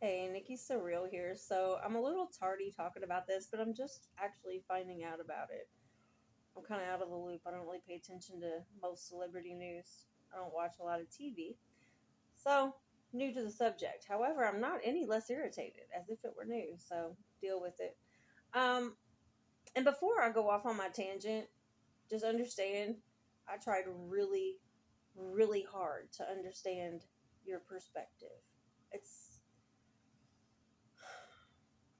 Hey, Nikki Surreal here. So I'm a little tardy talking about this, but I'm just actually finding out about it. I'm kind of out of the loop. I don't really pay attention to most celebrity news. I don't watch a lot of TV. So, new to the subject. However, I'm not any less irritated, as if it were new. So, deal with it. Um, and before I go off on my tangent, just understand I tried really, really hard to understand your perspective. It's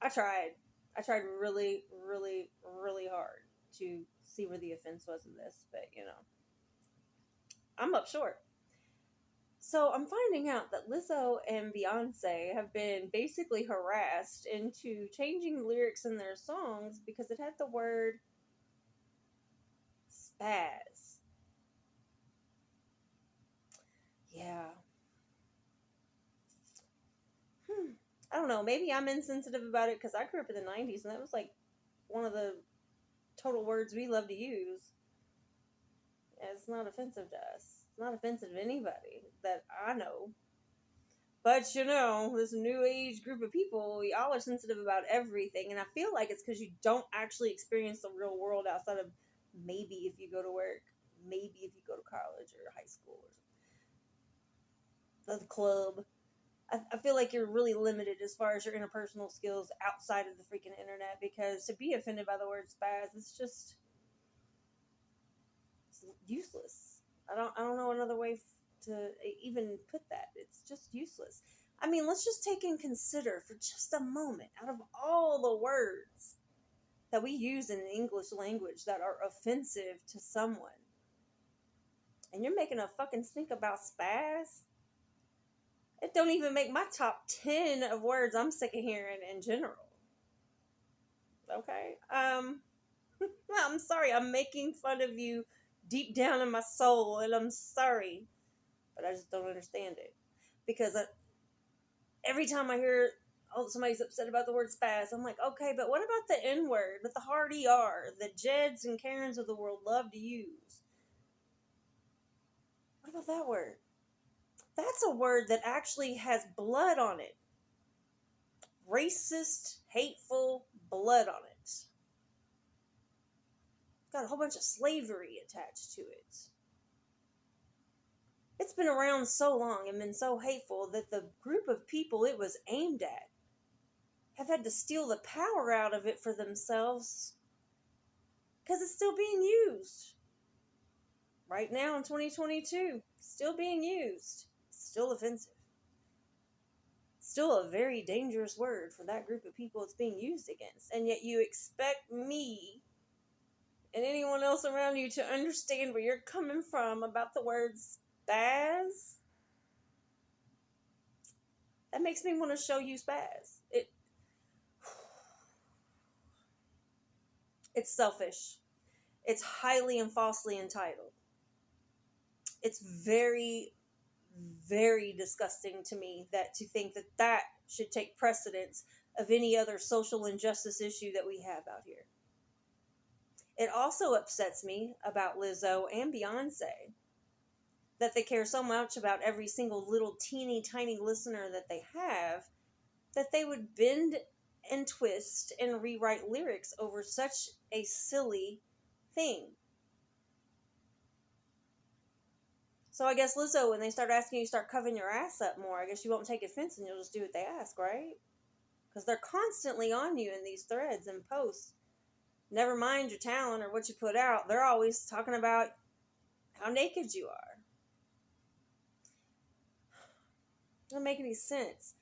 I tried. I tried really, really, really hard to see where the offense was in this, but I'm up short. So I'm finding out that Lizzo and Beyonce have been basically harassed into changing lyrics in their songs because it had the word spaz. Yeah. Hmm. I don't know. Maybe I'm insensitive about it because I grew up in the 90s and that was like one of the total words we love to use. It's not offensive to us. It's not offensive to anybody that I know. But this new age group of people, y'all are sensitive about everything. And I feel like it's because you don't actually experience the real world outside of maybe if you go to work, maybe if you go to college or high school or the club. I feel like you're really limited as far as your interpersonal skills outside of the freaking internet because to be offended by the word spaz, it's useless. I don't know another way to even put that. It's just useless. I mean, let's just take and consider for just a moment out of all the words that we use in the English language that are offensive to someone, and you're making a fucking stink about spaz. It don't even make my top 10 of words I'm sick of hearing in general. Okay? I'm sorry. I'm making fun of you deep down in my soul, and I'm sorry. But I just don't understand it. Because every time I hear somebody's upset about the word spaz, I'm like, okay, but what about the N word with the hard ER that Jeds and Karens of the world love to use? What about that word? That's a word that actually has blood on it. Racist, hateful blood on it. It's got a whole bunch of slavery attached to it. It's been around so long and been so hateful that the group of people it was aimed at have had to steal the power out of it for themselves because it's still being used. Right now in 2022, still being used. Still offensive. Still a very dangerous word for that group of people it's being used against. And yet you expect me and anyone else around you to understand where you're coming from about the words spaz. That makes me want to show you spaz. It's selfish. It's highly and falsely entitled. It's very, very disgusting to me that to think that that should take precedence of any other social injustice issue that we have out here. It also upsets me about Lizzo and Beyonce that they care so much about every single little teeny tiny listener that they have that they would bend and twist and rewrite lyrics over such a silly thing. So I guess Lizzo, when they start asking you to start covering your ass up more, I guess you won't take offense and you'll just do what they ask, right? Because they're constantly on you in these threads and posts. Never mind your talent or what you put out. They're always talking about how naked you are. It doesn't make any sense.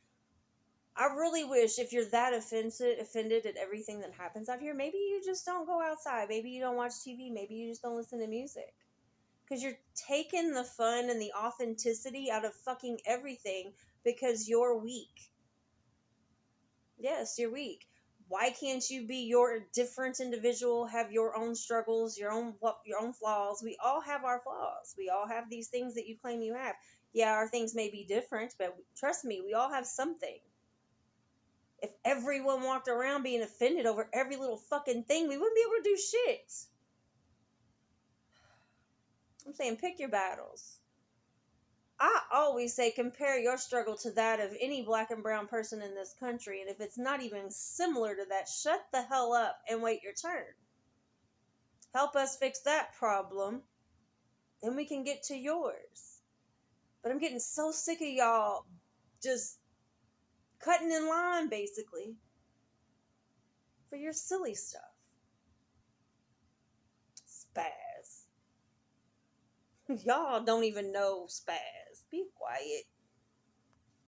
I really wish if you're that offended at everything that happens out here, maybe you just don't go outside. Maybe you don't watch TV. Maybe you just don't listen to music. Because you're taking the fun and the authenticity out of fucking everything because you're weak. Yes, you're weak. Why can't you be your different individual, have your own struggles, your own flaws? We all have our flaws. We all have these things that you claim you have. Yeah, our things may be different, but trust me, we all have something. If everyone walked around being offended over every little fucking thing, we wouldn't be able to do shit. I'm saying pick your battles. I always say compare your struggle to that of any black and brown person in this country, and if it's not even similar to that, shut the hell up and wait your turn. Help us fix that problem, then we can get to yours. But I'm getting so sick of y'all just cutting in line, basically, for your silly stuff. Spaz. Y'all don't even know spaz. Be quiet.